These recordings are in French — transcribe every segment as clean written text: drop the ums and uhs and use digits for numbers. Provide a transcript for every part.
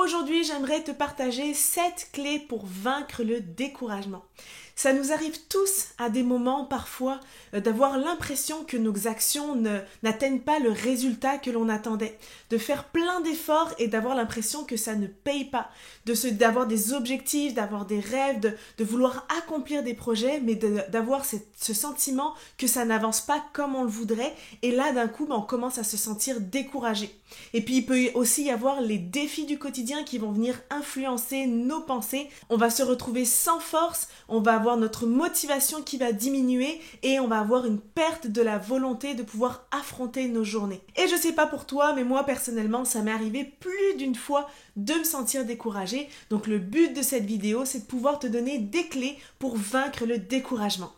Aujourd'hui, j'aimerais te partager 7 clés pour vaincre le découragement. Ça nous arrive tous à des moments parfois d'avoir l'impression que nos actions n'atteignent pas le résultat que l'on attendait, de faire plein d'efforts et d'avoir l'impression que ça ne paye pas, d'avoir des objectifs, d'avoir des rêves, de vouloir accomplir des projets, mais d'avoir ce sentiment que ça n'avance pas comme on le voudrait, et là d'un coup on commence à se sentir découragé. Et puis il peut aussi y avoir les défis du quotidien qui vont venir influencer nos pensées, on va se retrouver sans force, on va avoir notre motivation qui va diminuer et on va avoir une perte de la volonté de pouvoir affronter nos journées. Et je sais pas pour toi, mais moi personnellement, ça m'est arrivé plus d'une fois de me sentir découragée. Donc le but de cette vidéo, c'est de pouvoir te donner des clés pour vaincre le découragement.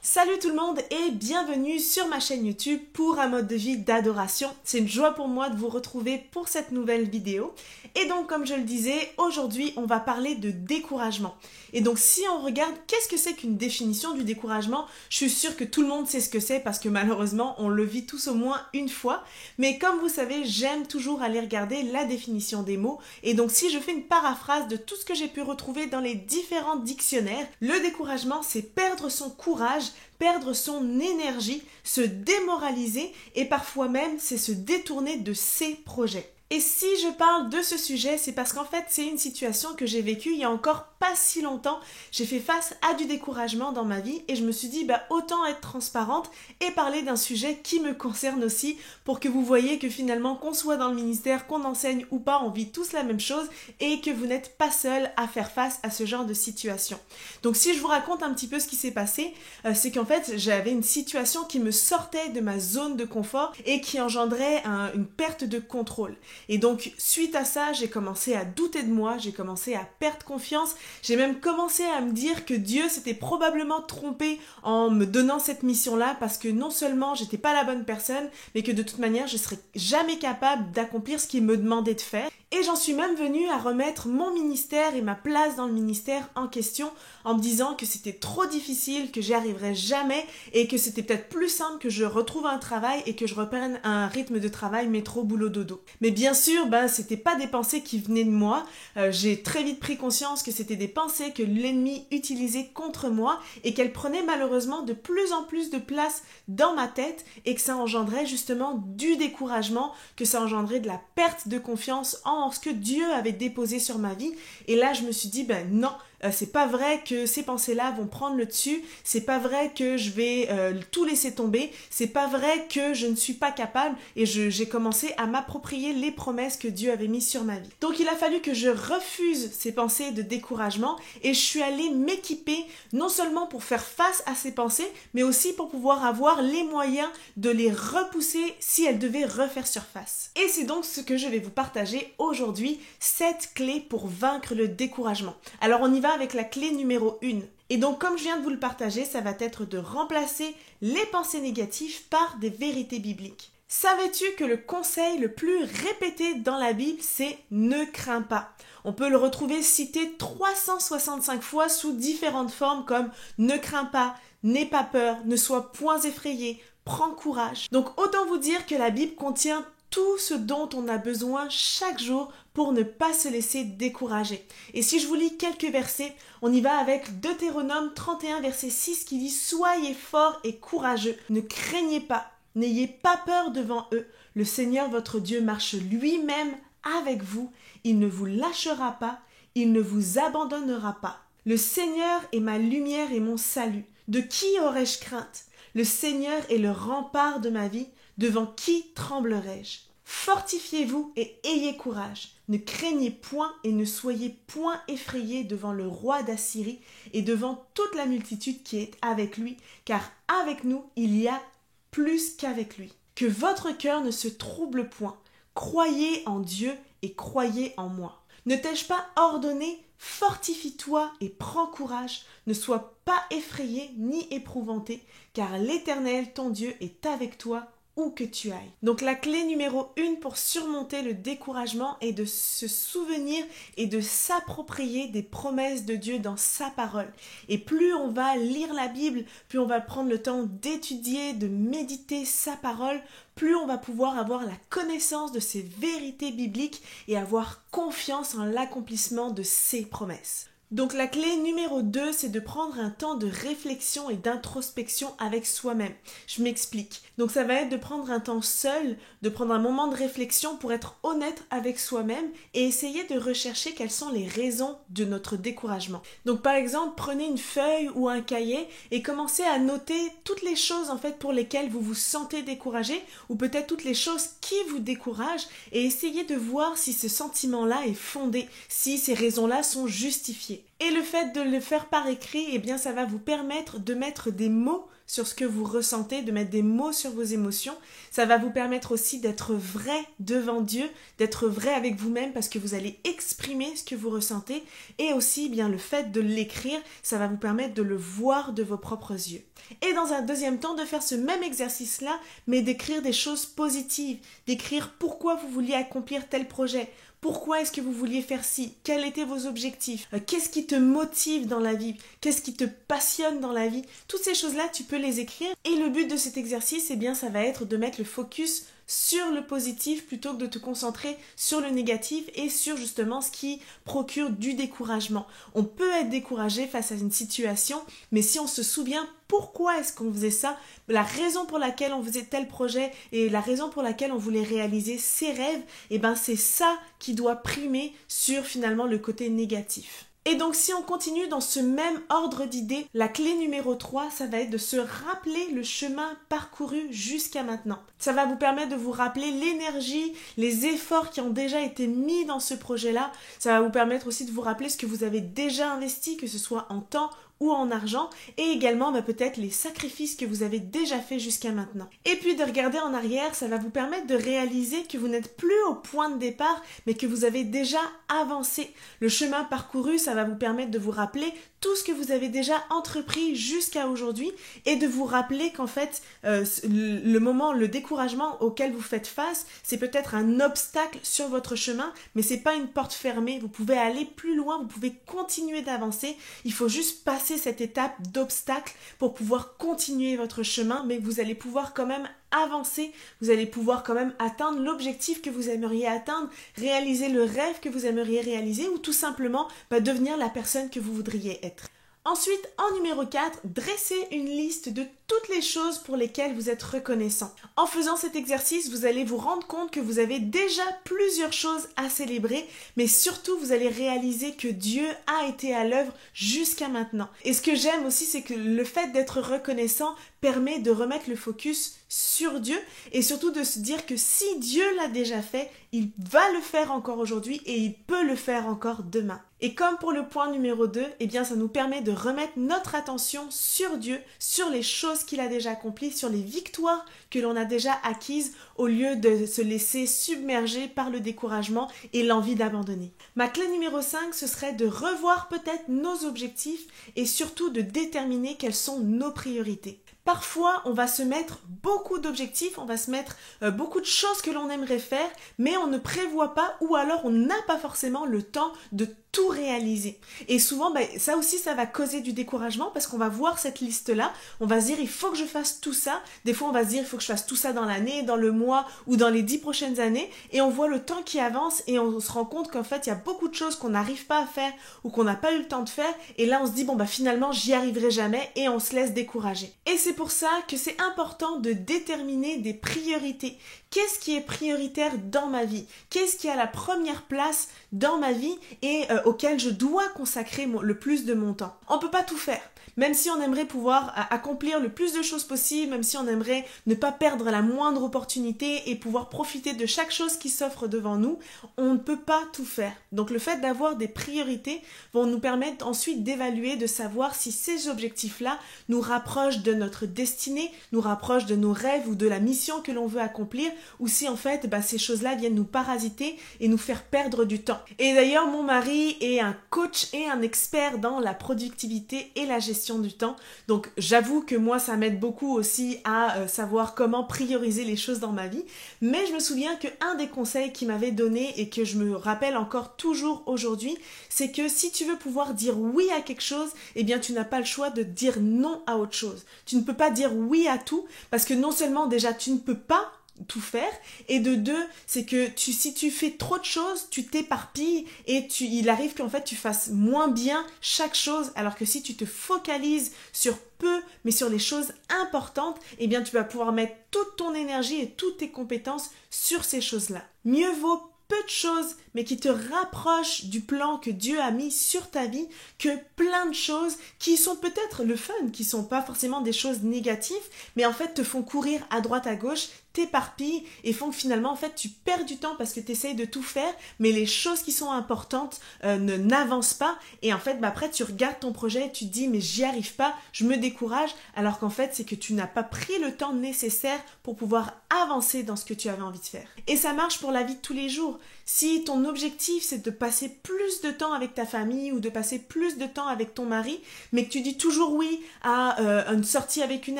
Salut tout le monde et bienvenue sur ma chaîne YouTube pour un mode de vie d'adoration. C'est une joie pour moi de vous retrouver pour cette nouvelle vidéo. Et donc comme je le disais, aujourd'hui on va parler de découragement. Et donc si on regarde qu'est-ce que c'est qu'une définition du découragement, je suis sûre que tout le monde sait ce que c'est parce que malheureusement on le vit tous au moins une fois. Mais comme vous savez, j'aime toujours aller regarder la définition des mots. Et donc si je fais une paraphrase de tout ce que j'ai pu retrouver dans les différents dictionnaires, le découragement c'est perdre son courage, perdre son énergie, se démoraliser et parfois même c'est se détourner de ses projets. Et si je parle de ce sujet, c'est parce qu'en fait c'est une situation que j'ai vécue il y a encore pas si longtemps. J'ai fait face à du découragement dans ma vie et je me suis dit autant être transparente et parler d'un sujet qui me concerne aussi pour que vous voyez que finalement qu'on soit dans le ministère, qu'on enseigne ou pas, on vit tous la même chose et que vous n'êtes pas seul à faire face à ce genre de situation. Donc si je vous raconte un petit peu ce qui s'est passé, c'est qu'en fait j'avais une situation qui me sortait de ma zone de confort et qui engendrait une perte de contrôle. Et donc suite à ça, j'ai commencé à douter de moi, j'ai commencé à perdre confiance, j'ai même commencé à me dire que Dieu s'était probablement trompé en me donnant cette mission-là parce que non seulement j'étais pas la bonne personne, mais que de toute manière je serais jamais capable d'accomplir ce qu'il me demandait de faire. Et j'en suis même venue à remettre mon ministère et ma place dans le ministère en question en me disant que c'était trop difficile, que j'y arriverais jamais et que c'était peut-être plus simple que je retrouve un travail et que je reprenne un rythme de travail métro boulot dodo. Mais bien sûr, c'était pas des pensées qui venaient de moi. J'ai très vite pris conscience que c'était des pensées que l'ennemi utilisait contre moi et qu'elles prenaient malheureusement de plus en plus de place dans ma tête et que ça engendrait justement du découragement, que ça engendrait de la perte de confiance en ce que Dieu avait déposé sur ma vie. Et là, je me suis dit, non, c'est pas vrai que ces pensées-là vont prendre le dessus, c'est pas vrai que je vais tout laisser tomber, c'est pas vrai que je ne suis pas capable et j'ai commencé à m'approprier les promesses que Dieu avait mises sur ma vie. Donc il a fallu que je refuse ces pensées de découragement et je suis allée m'équiper non seulement pour faire face à ces pensées, mais aussi pour pouvoir avoir les moyens de les repousser si elles devaient refaire surface. Et c'est donc ce que je vais vous partager aujourd'hui, 7 clés pour vaincre le découragement. Alors on y va avec la clé numéro 1. Et donc comme je viens de vous le partager, ça va être de remplacer les pensées négatives par des vérités bibliques. Savais-tu que le conseil le plus répété dans la Bible, c'est « ne crains pas ». On peut le retrouver cité 365 fois sous différentes formes comme « ne crains pas »,« n'aie pas peur »,« ne sois point effrayé »,« prends courage ». Donc autant vous dire que la Bible contient tout ce dont on a besoin chaque jour pour ne pas se laisser décourager. Et si je vous lis quelques versets, on y va avec Deutéronome 31 verset 6 qui dit « Soyez forts et courageux, ne craignez pas, n'ayez pas peur devant eux, le Seigneur votre Dieu marche lui-même avec vous, il ne vous lâchera pas, il ne vous abandonnera pas. Le Seigneur est ma lumière et mon salut, de qui aurais-je crainte? Le Seigneur est le rempart de ma vie, devant qui tremblerai-je? Fortifiez-vous et ayez courage. Ne craignez point et ne soyez point effrayés devant le roi d'Assyrie et devant toute la multitude qui est avec lui, car avec nous il y a plus qu'avec lui. Que votre cœur ne se trouble point. Croyez en Dieu et croyez en moi. Ne t'ai-je pas ordonné? Fortifie-toi et prends courage, ne sois pas effrayé ni éprouvanté, car l'Éternel ton Dieu est avec toi où que tu ailles. Donc la clé numéro 1 pour surmonter le découragement est de se souvenir et de s'approprier des promesses de Dieu dans sa parole. Et plus on va lire la Bible, plus on va prendre le temps d'étudier, de méditer sa parole, plus on va pouvoir avoir la connaissance de ces vérités bibliques et avoir confiance en l'accomplissement de ses promesses. Donc la clé numéro 2, c'est de prendre un temps de réflexion et d'introspection avec soi-même. Je m'explique. Donc ça va être de prendre un temps seul, de prendre un moment de réflexion pour être honnête avec soi-même et essayer de rechercher quelles sont les raisons de notre découragement. Donc par exemple, prenez une feuille ou un cahier et commencez à noter toutes les choses en fait pour lesquelles vous vous sentez découragé ou peut-être toutes les choses qui vous découragent et essayez de voir si ce sentiment-là est fondé, si ces raisons-là sont justifiées. Et le fait de le faire par écrit, eh bien ça va vous permettre de mettre des mots sur ce que vous ressentez, de mettre des mots sur vos émotions. Ça va vous permettre aussi d'être vrai devant Dieu, d'être vrai avec vous-même parce que vous allez exprimer ce que vous ressentez. Et aussi, eh bien, le fait de l'écrire, ça va vous permettre de le voir de vos propres yeux. Et dans un deuxième temps, de faire ce même exercice-là, mais d'écrire des choses positives, d'écrire pourquoi vous vouliez accomplir tel projet. Pourquoi est-ce que vous vouliez faire ci? Quels étaient vos objectifs? Qu'est-ce qui te motive dans la vie? Qu'est-ce qui te passionne dans la vie? Toutes ces choses-là, tu peux les écrire. Et le but de cet exercice, eh bien, ça va être de mettre le focus sur le positif plutôt que de te concentrer sur le négatif et sur justement ce qui procure du découragement. On peut être découragé face à une situation, mais si on se souvient pourquoi est-ce qu'on faisait ça, la raison pour laquelle on faisait tel projet et la raison pour laquelle on voulait réaliser ses rêves, eh ben c'est ça qui doit primer sur finalement le côté négatif. Et donc si on continue dans ce même ordre d'idées, la clé numéro 3, ça va être de se rappeler le chemin parcouru jusqu'à maintenant. Ça va vous permettre de vous rappeler l'énergie, les efforts qui ont déjà été mis dans ce projet-là. Ça va vous permettre aussi de vous rappeler ce que vous avez déjà investi, que ce soit en temps ou en argent, et également peut-être les sacrifices que vous avez déjà fait jusqu'à maintenant. Et puis de regarder en arrière, ça va vous permettre de réaliser que vous n'êtes plus au point de départ, mais que vous avez déjà avancé. Le chemin parcouru, ça va vous permettre de vous rappeler tout ce que vous avez déjà entrepris jusqu'à aujourd'hui et de vous rappeler qu'en fait, le découragement auquel vous faites face, c'est peut-être un obstacle sur votre chemin, mais c'est pas une porte fermée. Vous pouvez aller plus loin, vous pouvez continuer d'avancer. Il faut juste passer cette étape d'obstacle pour pouvoir continuer votre chemin, mais vous allez pouvoir quand même avancer, vous allez pouvoir quand même atteindre l'objectif que vous aimeriez atteindre, réaliser le rêve que vous aimeriez réaliser ou tout simplement devenir la personne que vous voudriez être. Ensuite, en numéro 4, dressez une liste de toutes les choses pour lesquelles vous êtes reconnaissant. En faisant cet exercice, vous allez vous rendre compte que vous avez déjà plusieurs choses à célébrer, mais surtout vous allez réaliser que Dieu a été à l'œuvre jusqu'à maintenant. Et ce que j'aime aussi, c'est que le fait d'être reconnaissant permet de remettre le focus sur Dieu et surtout de se dire que si Dieu l'a déjà fait, il va le faire encore aujourd'hui et il peut le faire encore demain. Et comme pour le point numéro 2, eh bien ça nous permet de remettre notre attention sur Dieu, sur les choses qu'il a déjà accomplies, sur les victoires que l'on a déjà acquises au lieu de se laisser submerger par le découragement et l'envie d'abandonner. Ma clé numéro 5, ce serait de revoir peut-être nos objectifs et surtout de déterminer quelles sont nos priorités. Parfois, on va se mettre beaucoup d'objectifs, on va se mettre beaucoup de choses que l'on aimerait faire, mais on ne prévoit pas ou alors on n'a pas forcément le temps de tout réaliser. Et souvent, ça aussi, ça va causer du découragement parce qu'on va voir cette liste-là, on va se dire, il faut que je fasse tout ça. Des fois, on va se dire, il faut que je fasse tout ça dans l'année, dans le mois ou dans les 10 prochaines années. Et on voit le temps qui avance et on se rend compte qu'en fait, il y a beaucoup de choses qu'on n'arrive pas à faire ou qu'on n'a pas eu le temps de faire. Et là, on se dit, finalement, j'y arriverai jamais et on se laisse décourager. Et c'est pour ça que c'est important de déterminer des priorités. Qu'est-ce qui est prioritaire dans ma vie? Qu'est-ce qui a la première place dans ma vie et auquel je dois consacrer le plus de mon temps? On ne peut pas tout faire. Même si on aimerait pouvoir accomplir le plus de choses possible, même si on aimerait ne pas perdre la moindre opportunité et pouvoir profiter de chaque chose qui s'offre devant nous, on ne peut pas tout faire. Donc le fait d'avoir des priorités vont nous permettre ensuite d'évaluer, de savoir si ces objectifs-là nous rapprochent de notre destinée, nous rapprochent de nos rêves ou de la mission que l'on veut accomplir, ou si en fait ces choses-là viennent nous parasiter et nous faire perdre du temps. Et d'ailleurs, mon mari est un coach et un expert dans la productivité et la gestion du temps. Donc j'avoue que moi, ça m'aide beaucoup aussi à savoir comment prioriser les choses dans ma vie. Mais je me souviens qu'un des conseils qu'il m'avait donné et que je me rappelle encore toujours aujourd'hui, c'est que si tu veux pouvoir dire oui à quelque chose, eh bien tu n'as pas le choix de dire non à autre chose. Tu ne peux pas dire oui à tout parce que non seulement déjà tu ne peux pas tout faire, et de deux, c'est que si tu fais trop de choses, tu t'éparpilles et il arrive qu'en fait tu fasses moins bien chaque chose, alors que si tu te focalises sur peu, mais sur les choses importantes, eh bien tu vas pouvoir mettre toute ton énergie et toutes tes compétences sur ces choses-là. Mieux vaut peu de choses, mais qui te rapprochent du plan que Dieu a mis sur ta vie, que plein de choses qui sont peut-être le fun, qui sont pas forcément des choses négatives, mais en fait te font courir à droite à gauche, t'éparpillent et font que finalement en fait tu perds du temps parce que tu essayes de tout faire, mais les choses qui sont importantes n'avancent pas, et en fait après tu regardes ton projet et tu te dis mais j'y arrive pas, je me décourage, alors qu'en fait c'est que tu n'as pas pris le temps nécessaire pour pouvoir avancer dans ce que tu avais envie de faire. Et ça marche pour la vie de tous les jours. Si ton objectif c'est de passer plus de temps avec ta famille ou de passer plus de temps avec ton mari, mais que tu dis toujours oui à une sortie avec une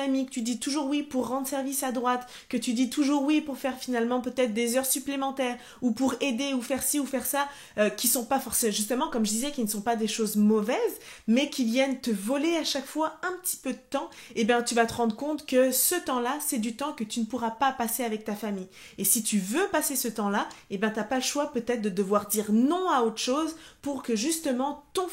amie, que tu dis toujours oui pour rendre service à droite, que tu dis toujours oui pour faire finalement peut-être des heures supplémentaires ou pour aider ou faire ci ou faire ça, qui sont pas forcément, justement comme je disais, qui ne sont pas des choses mauvaises, mais qui viennent te voler à chaque fois un petit peu de temps, et bien tu vas te rendre compte que ce temps-là, c'est du temps que tu ne pourras pas passer avec ta famille. Et si tu veux passer ce temps-là, et bien tu n'as pas le choix peut-être de devoir dire non à autre chose pour que justement ton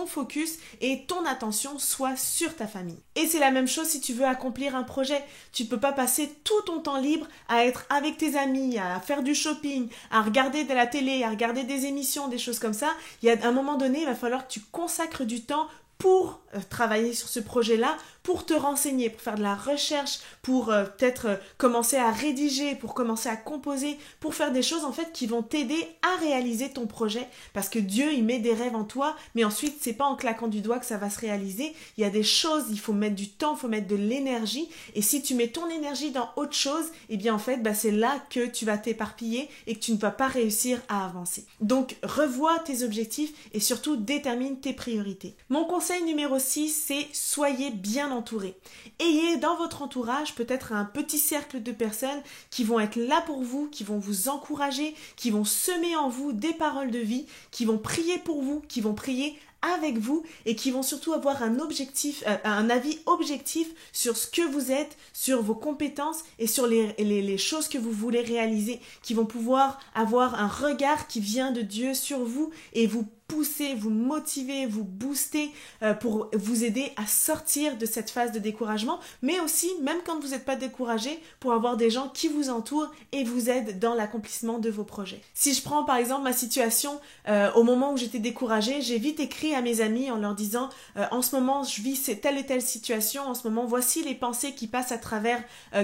focus et ton attention soient sur ta famille. Et c'est la même chose si tu veux accomplir un projet. Tu ne peux pas passer tout ton temps libre à être avec tes amis, à faire du shopping, à regarder de la télé, à regarder des émissions, des choses comme ça. Il y a un moment donné, il va falloir que tu consacres du temps pour travailler sur ce projet-là, pour te renseigner, pour faire de la recherche, pour peut-être commencer à rédiger, pour commencer à composer, pour faire des choses en fait qui vont t'aider à réaliser ton projet, parce que Dieu il met des rêves en toi, mais ensuite c'est pas en claquant du doigt que ça va se réaliser. Il y a des choses, il faut mettre du temps, il faut mettre de l'énergie, et si tu mets ton énergie dans autre chose, eh bien en fait c'est là que tu vas t'éparpiller et que tu ne vas pas réussir à avancer. Donc revois tes objectifs et surtout détermine tes priorités. Mon conseil numéro 6, c'est soyez bien entourés. Ayez dans votre entourage peut-être un petit cercle de personnes qui vont être là pour vous, qui vont vous encourager, qui vont semer en vous des paroles de vie, qui vont prier pour vous, qui vont prier avec vous et qui vont surtout avoir un avis objectif sur ce que vous êtes, sur vos compétences et sur les choses que vous voulez réaliser, qui vont pouvoir avoir un regard qui vient de Dieu sur vous et vous pousser, vous motiver, vous booster pour vous aider à sortir de cette phase de découragement, mais aussi, même quand vous n'êtes pas découragé, pour avoir des gens qui vous entourent et vous aident dans l'accomplissement de vos projets. Si je prends par exemple ma situation, au moment où j'étais découragée, j'ai vite écrit à mes amis en leur disant en ce moment je vis telle et telle situation, en ce moment voici les pensées qui passent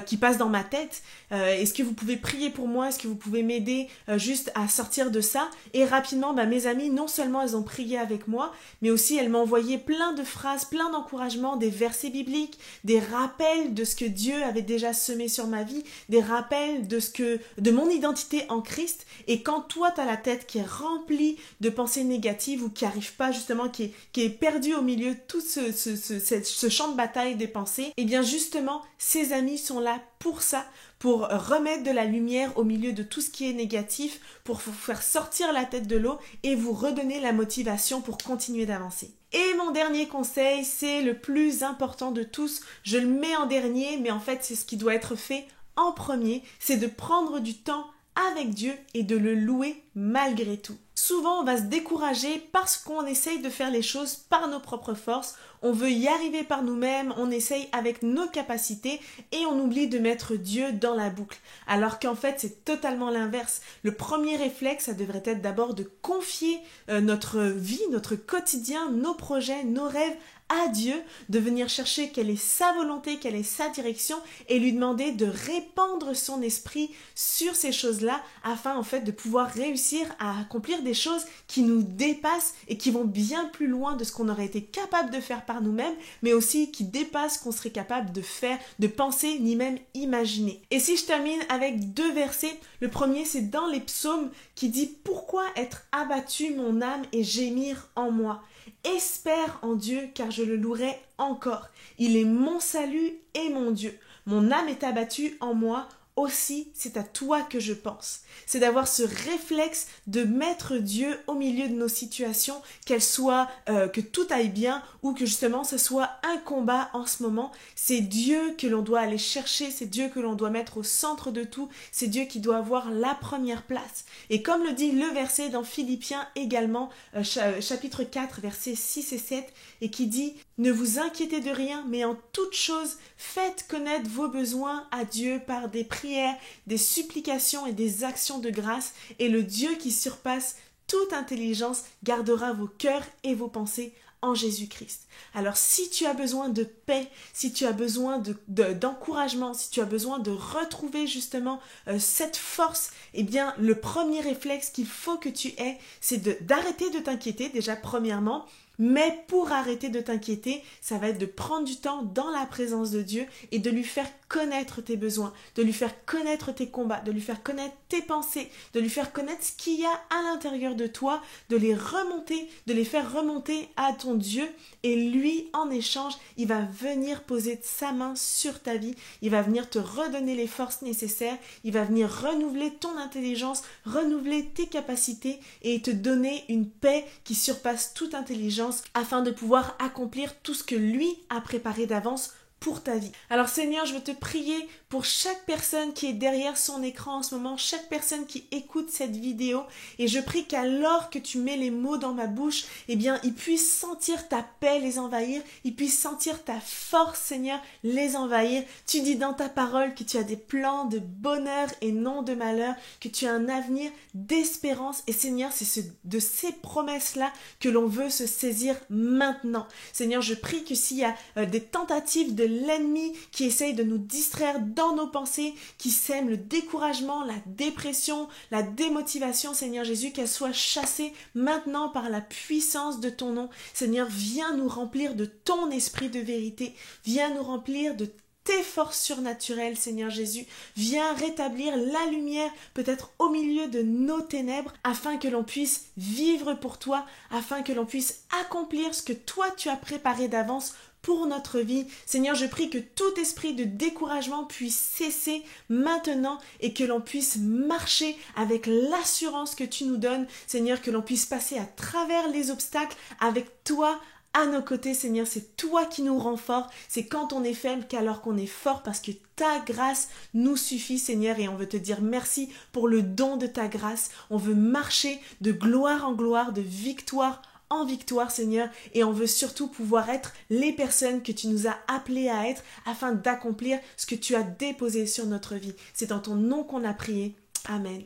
qui passent dans ma tête, est-ce que vous pouvez prier pour moi, est-ce que vous pouvez m'aider juste à sortir de ça? Et rapidement mes amis, non seulement elles ont prié avec moi, mais aussi elles m'ont envoyé plein de phrases, plein d'encouragements, des versets bibliques, des rappels de ce que Dieu avait déjà semé sur ma vie, des rappels de mon identité en Christ. Et quand toi tu as la tête qui est remplie de pensées négatives ou qui n'arrive pas justement, qui est perdu au milieu de tout ce champ de bataille des pensées, et bien justement ces amis sont là pour ça, pour remettre de la lumière au milieu de tout ce qui est négatif, pour vous faire sortir la tête de l'eau et vous redonner la motivation pour continuer d'avancer. Et mon dernier conseil, c'est le plus important de tous, je le mets en dernier, mais en fait c'est ce qui doit être fait en premier, c'est de prendre du temps avec Dieu et de le louer malgré tout. Souvent, on va se décourager parce qu'on essaye de faire les choses par nos propres forces, on veut y arriver par nous-mêmes, on essaye avec nos capacités et on oublie de mettre Dieu dans la boucle. Alors qu'en fait, c'est totalement l'inverse. Le premier réflexe, ça devrait être d'abord de confier notre vie, notre quotidien, nos projets, nos rêves à Dieu, de venir chercher quelle est sa volonté, quelle est sa direction et lui demander de répandre son esprit sur ces choses-là afin en fait de pouvoir réussir à accomplir des choses qui nous dépassent et qui vont bien plus loin de ce qu'on aurait été capable de faire par nous-mêmes, mais aussi qui dépassent ce qu'on serait capable de faire, de penser, ni même imaginer. Et si je termine avec 2 versets, le premier c'est dans les psaumes qui dit « Pourquoi être abattu mon âme et gémir en moi ? Espère en Dieu car je le louerai encore. Il est mon salut et mon Dieu. Mon âme est abattue en moi. Aussi, c'est à toi que je pense. » C'est d'avoir ce réflexe de mettre Dieu au milieu de nos situations, qu'elles soient, que tout aille bien ou que justement ce soit un combat en ce moment. C'est Dieu que l'on doit aller chercher, c'est Dieu que l'on doit mettre au centre de tout, c'est Dieu qui doit avoir la première place. Et comme le dit le verset dans Philippiens également, chapitre 4, versets 6 et 7, et qui dit « Ne vous inquiétez de rien, mais en toute chose, faites connaître vos besoins à Dieu par des prières, des supplications et des actions de grâce, et le Dieu qui surpasse toute intelligence gardera vos cœurs et vos pensées en Jésus-Christ. » Alors si tu as besoin de paix, si tu as besoin d'encouragement, si tu as besoin de retrouver justement cette force, eh bien le premier réflexe qu'il faut que tu aies, c'est d'arrêter de t'inquiéter déjà premièrement. Mais pour arrêter de t'inquiéter, ça va être de prendre du temps dans la présence de Dieu et de lui faire connaître tes besoins, de lui faire connaître tes combats, de lui faire connaître tes pensées, de lui faire connaître ce qu'il y a à l'intérieur de toi, de les remonter, de les faire remonter à ton Dieu. Et lui, en échange, il va venir poser sa main sur ta vie, il va venir te redonner les forces nécessaires, il va venir renouveler ton intelligence, renouveler tes capacités et te donner une paix qui surpasse toute intelligence afin de pouvoir accomplir tout ce que lui a préparé d'avance pour ta vie. Alors Seigneur, je veux te prier pour chaque personne qui est derrière son écran en ce moment, chaque personne qui écoute cette vidéo, et je prie qu'alors que tu mets les mots dans ma bouche, eh bien, ils puissent sentir ta paix les envahir, ils puissent sentir ta force, Seigneur, les envahir. Tu dis dans ta parole que tu as des plans de bonheur et non de malheur, que tu as un avenir d'espérance, et Seigneur, c'est de ces promesses-là que l'on veut se saisir maintenant. Seigneur, je prie que s'il y a des tentatives de l'ennemi qui essaye de nous distraire dans nos pensées, qui sème le découragement, la dépression, la démotivation, Seigneur Jésus, qu'elle soit chassée maintenant par la puissance de ton nom. Seigneur, viens nous remplir de ton esprit de vérité, viens nous remplir de tes forces surnaturelles, Seigneur Jésus. Viens rétablir la lumière, peut-être au milieu de nos ténèbres, afin que l'on puisse vivre pour toi, afin que l'on puisse accomplir ce que toi tu as préparé d'avance pour notre vie. Seigneur, je prie que tout esprit de découragement puisse cesser maintenant et que l'on puisse marcher avec l'assurance que tu nous donnes. Seigneur, que l'on puisse passer à travers les obstacles avec toi à nos côtés. Seigneur, c'est toi qui nous rends forts. C'est quand on est faible qu'alors qu'on est fort, parce que ta grâce nous suffit, Seigneur, et on veut te dire merci pour le don de ta grâce. On veut marcher de gloire en gloire, de victoire en victoire, Seigneur, et on veut surtout pouvoir être les personnes que tu nous as appelées à être afin d'accomplir ce que tu as déposé sur notre vie. C'est dans ton nom qu'on a prié. Amen.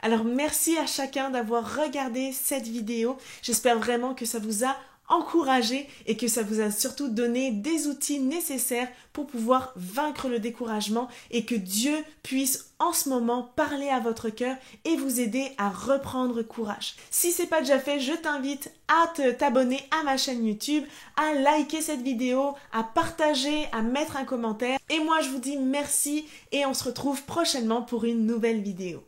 Alors merci à chacun d'avoir regardé cette vidéo. J'espère vraiment que ça vous a encouragé et que ça vous a surtout donné des outils nécessaires pour pouvoir vaincre le découragement, et que Dieu puisse en ce moment parler à votre cœur et vous aider à reprendre courage. Si ce n'est pas déjà fait, je t'invite à t'abonner à ma chaîne YouTube, à liker cette vidéo, à partager, à mettre un commentaire. Et moi je vous dis merci et on se retrouve prochainement pour une nouvelle vidéo.